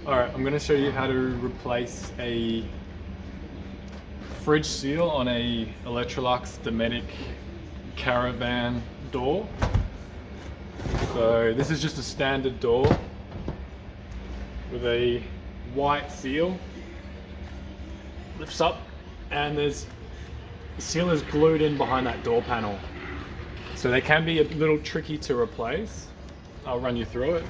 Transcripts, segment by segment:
Alright, I'm going to show you how to replace a fridge seal on a Electrolux Dometic Caravan door. So this is just a standard door with a white seal. Lifts up and the seal is glued in behind that door panel. So they can be a little tricky to replace. I'll run you through it.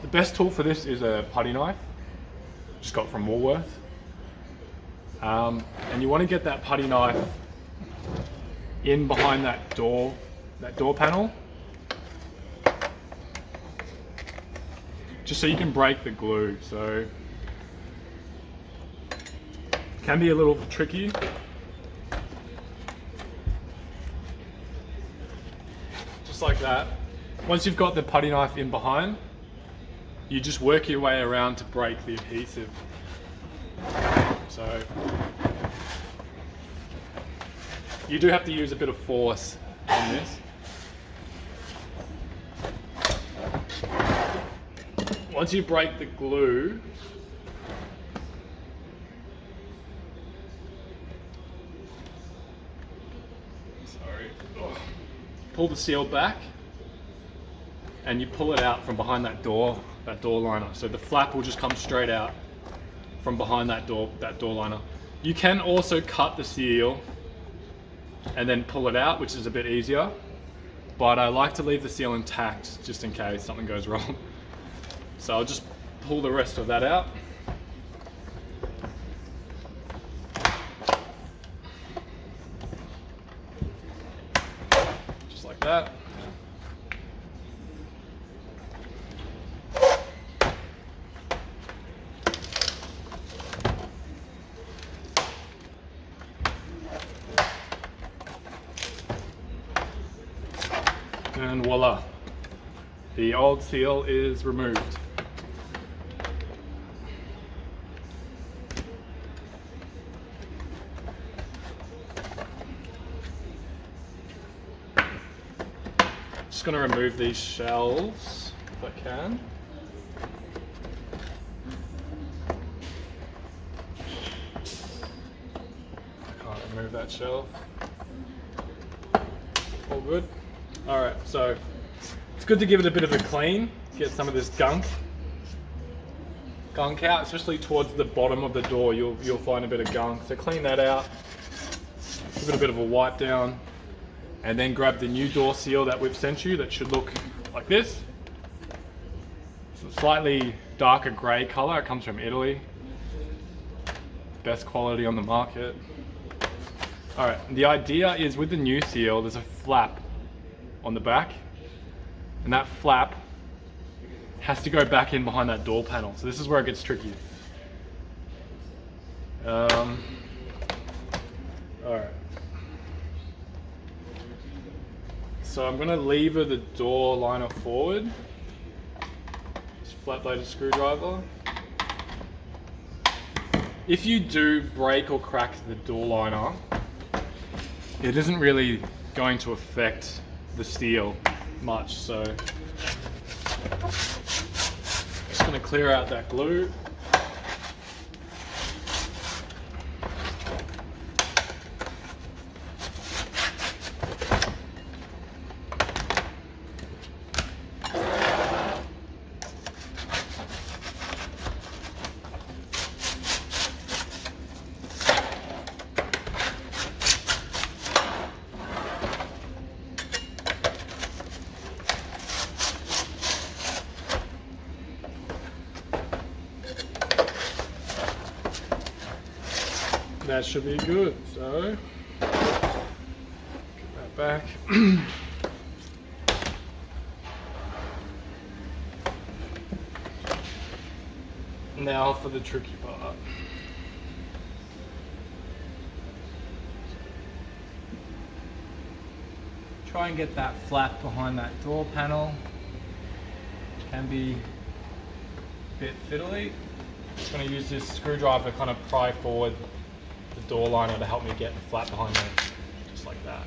The best tool for this is a putty knife, just got from Woolworth. And you want to get that putty knife in behind that door panel, just so you can break the glue. So it can be a little tricky. Just like that. Once you've got the putty knife in behind, you just work your way around to break the adhesive. So you do have to use a bit of force on this. Once you break the glue, pull the seal back and you pull it out from behind that door liner. So the flap will just come straight out from behind that door liner. You can also cut the seal and then pull it out, which is a bit easier, but I like to leave the seal intact just in case something goes wrong. So I'll just pull the rest of that out. Just like that. And voila, the old seal is removed. Just going to remove these shelves if I can. I can't remove that shelf. All good. Alright, so it's good to give it a bit of a clean, get some of this gunk out, especially towards the bottom of the door. You'll find a bit of gunk, so clean that out, give it a bit of a wipe down, and then grab the new door seal that we've sent you that should look like this. It's a slightly darker grey colour, it comes from Italy, best quality on the market. Alright, the idea is with the new seal there's a flap on the back, and that flap has to go back in behind that door panel. So this is where it gets tricky. Alright. So I'm going to lever the door liner forward. Just flat bladed screwdriver. If you do break or crack the door liner, it isn't really going to affect the steel much, so just going to clear out that glue. That should be good, so get that back. Now for the tricky part. Try and get that flap behind that door panel. Can be a bit fiddly. Just going to use this screwdriver to kind of pry forward the door liner to help me get the flap behind there, just like that.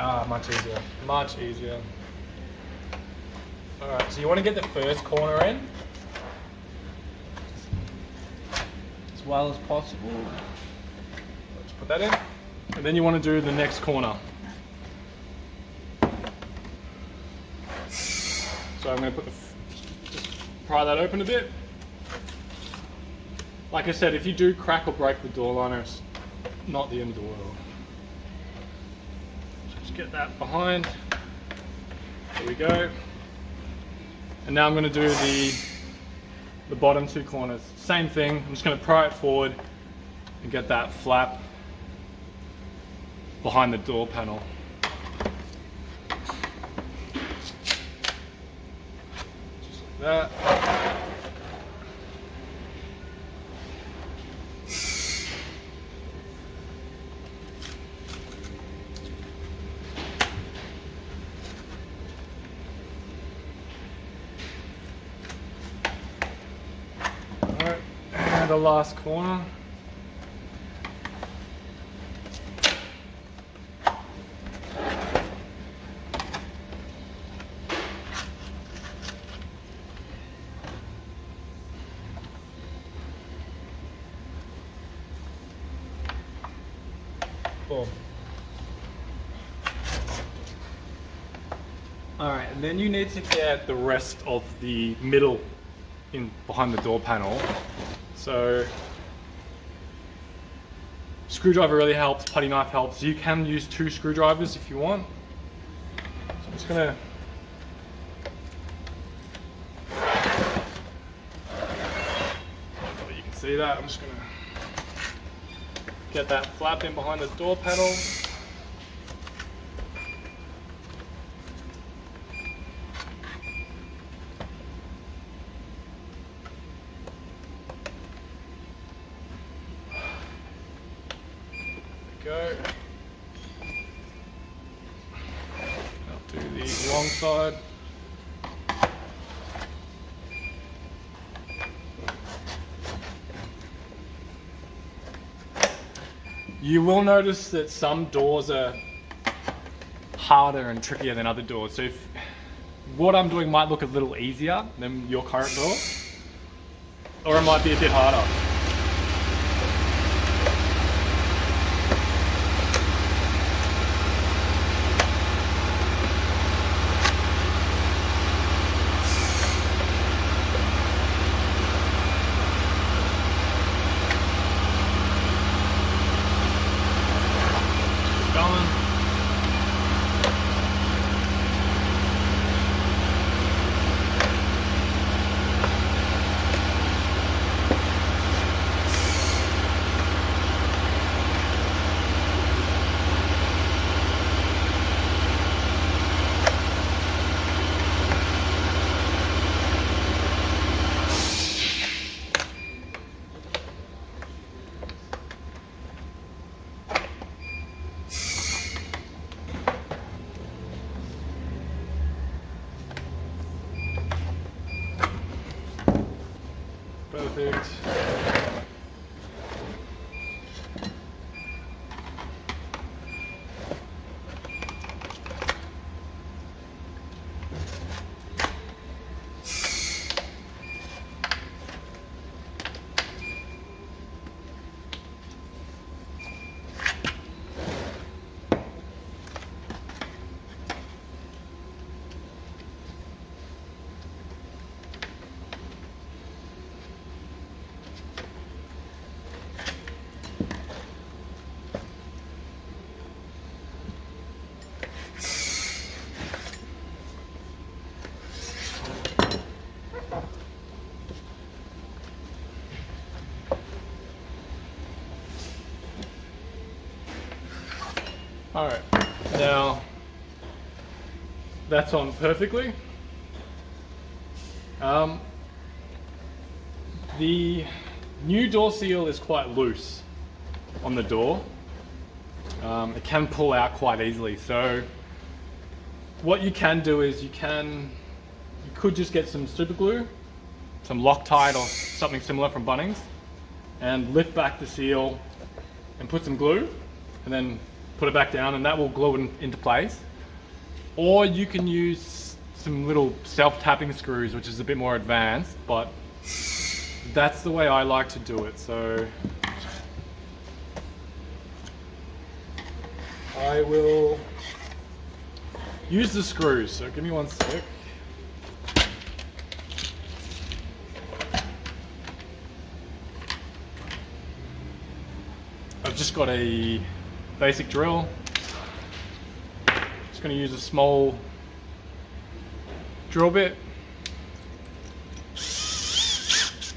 Ah, much easier. Much easier. Alright, so you want to get the first corner in as well as possible. Let's put that in. And then you want to do the next corner. So I'm going to just pry that open a bit. Like I said, if you do crack or break the door liner, it's not the end of the world. Just get that behind. There we go. And now I'm going to do the bottom two corners. Same thing. I'm just going to pry it forward and get that flap behind the door panel. Just like that. Alright, and the last corner. Cool. Alright, and then you need to get the rest of the middle in behind the door panel. So screwdriver really helps, putty knife helps. You can use 2 screwdrivers if you want. So I'm just gonna hopefully you can see that. I'm just gonna get that flap in behind the door panel. Go. I'll do the long side. You will notice that some doors are harder and trickier than other doors. So if what I'm doing might look a little easier than your current door, or it might be a bit harder. Perfect. All right, now that's on perfectly. The new door seal is quite loose on the door. It can pull out quite easily. So what you can do is you could just get some super glue, some Loctite or something similar from Bunnings, and lift back the seal and put some glue, and then put it back down, and that will glue it into place. Or you can use some little self-tapping screws, which is a bit more advanced, but that's the way I like to do it. So I will use the screws. So give me one sec. I've just got a basic drill. Just going to use a small drill bit. Just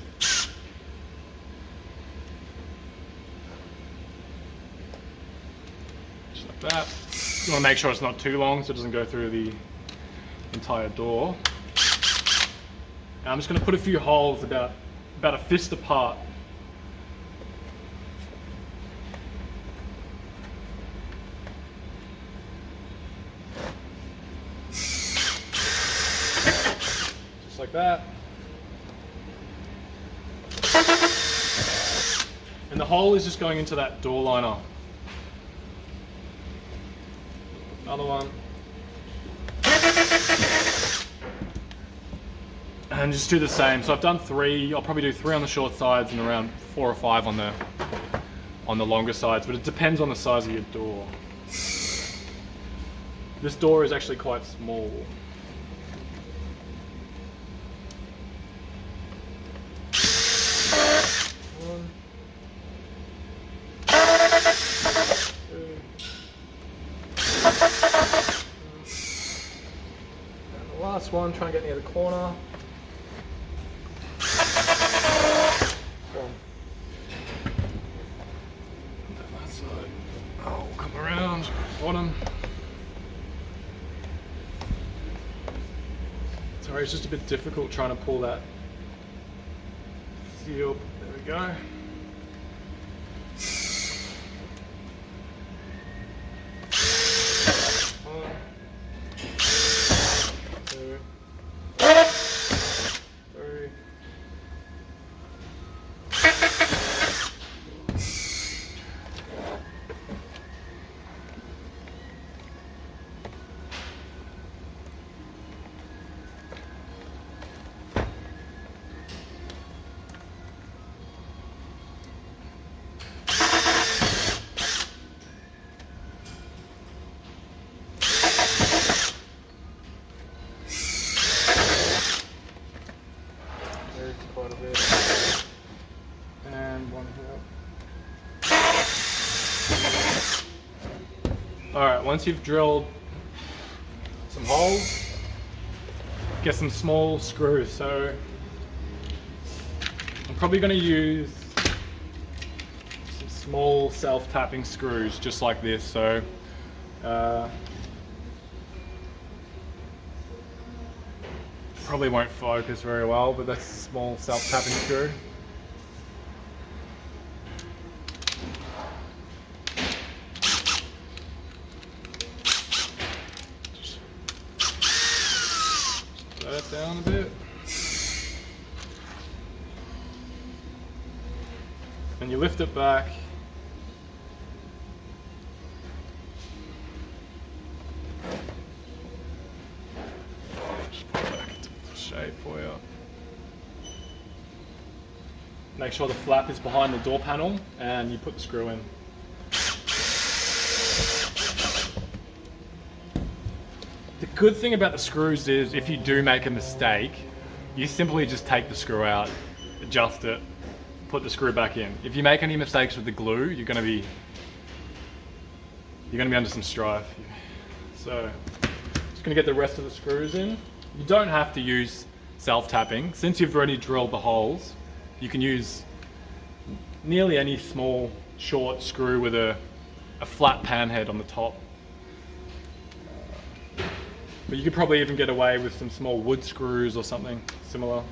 like that. You want to make sure it's not too long so it doesn't go through the entire door. And I'm just going to put a few holes about a fist apart. Like that. And the hole is just going into that door liner. Another one. And just do the same. So I've done 3. I'll probably do 3 on the short sides and around 4 or 5 on the longer sides, but it depends on the size of your door. This door is actually quite small. Last one, try and get near the corner. That side. Oh, come around, bottom. Sorry, it's just a bit difficult trying to pull that seal. There we go. Quite a bit. And one here. Alright, once you've drilled some holes, get some small screws. So I'm probably going to use some small self-tapping screws just like this. So probably won't focus very well, but that's a small self-tapping screw. Just let it down a bit. And you lift it back. Shape for you. Make sure the flap is behind the door panel and you put the screw in. The good thing about the screws is if you do make a mistake, you simply just take the screw out, adjust it, put the screw back in. If you make any mistakes with the glue, you're going to be under some strife. So just going to get the rest of the screws in. You don't have to use self-tapping. Since you've already drilled the holes, you can use nearly any small, short screw with a flat pan head on the top. But you could probably even get away with some small wood screws or something similar.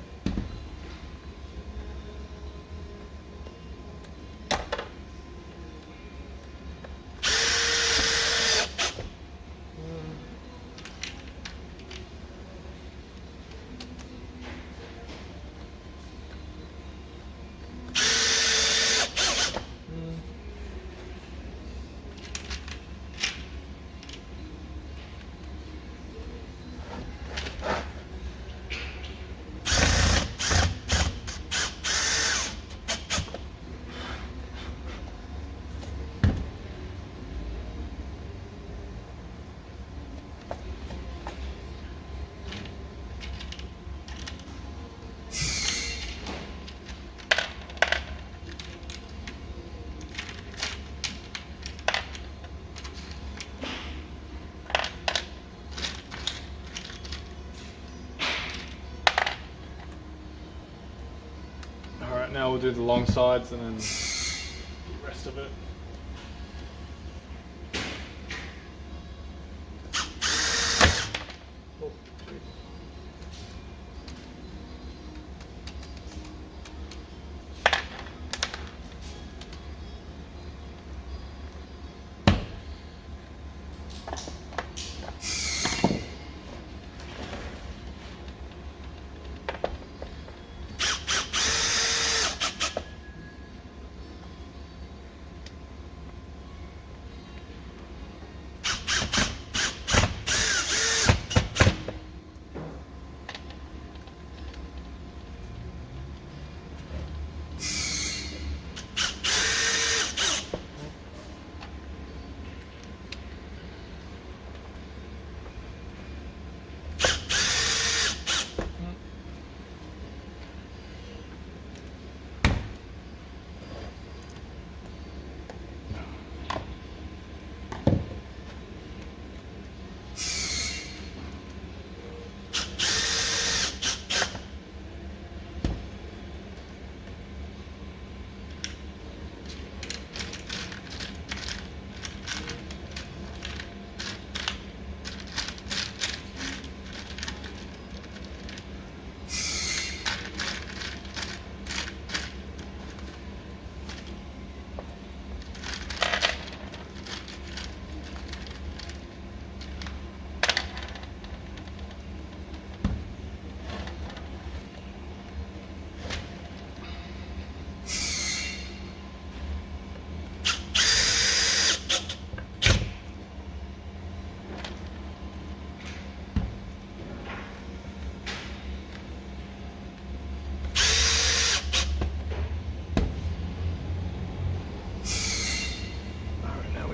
do the long sides and then the rest of it.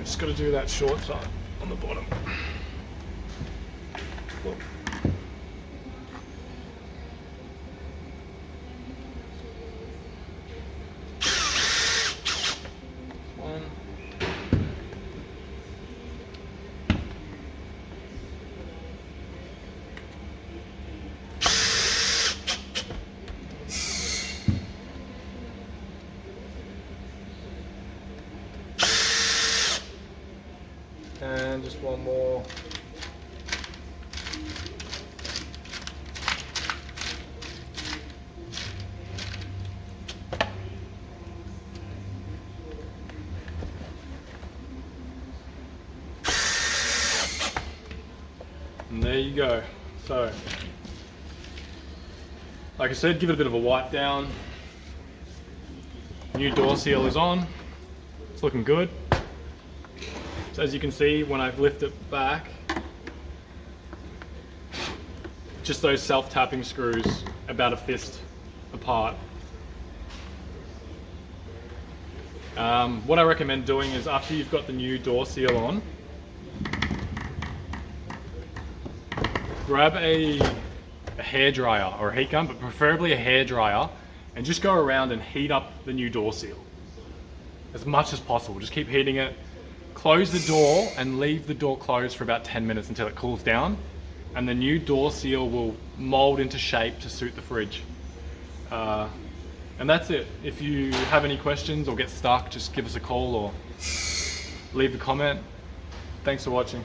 Just got to do that short side on the bottom. Cool. One. And just one more. And there you go. So, like I said, give it a bit of a wipe down. New door seal is on. It's looking good. So as you can see, when I lift it back, just those self-tapping screws about a fist apart. What I recommend doing is after you've got the new door seal on, grab a hairdryer or a heat gun, but preferably a hairdryer, and just go around and heat up the new door seal as much as possible. Just keep heating it. Close the door and leave the door closed for about 10 minutes until it cools down, and the new door seal will mold into shape to suit the fridge. And that's it. If you have any questions or get stuck, just give us a call or leave a comment. Thanks for watching.